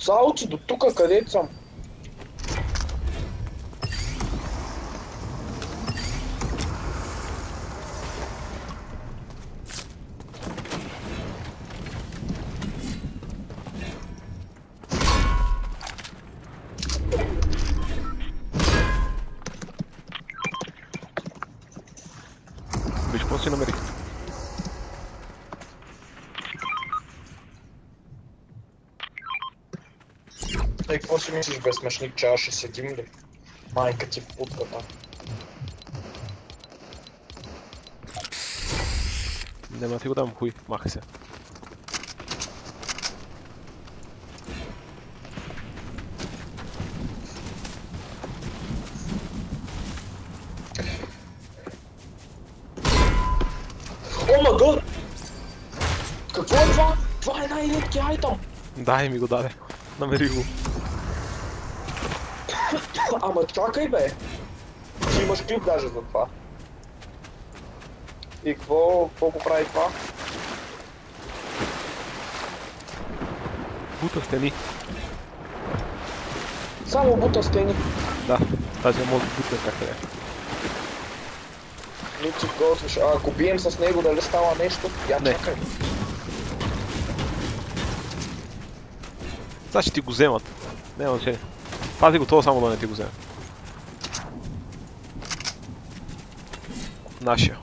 Салци до тука, където съм. Виж, какво си намерих? Ей, какво си мислиш, безсмешник, че аз ще седим ли? Майка ти в путката. Няма да ти го дам, хуй, махай се. О, мага! Какво е това? Това е най-редки айтъм! Дай ми го даде. Намери го. Ама чакай бе! Ти имаш клип даже за това. И какво го прави това? Бута стени. Само бута стени. Да, тази я може да бутне някъде. Не ти готвиш. А ако бием с него, дали става нещо? Я Не. чакай. Сега ще ти го вземат. Няма значение. Пази го това, само да не ти го вземе. Нашия.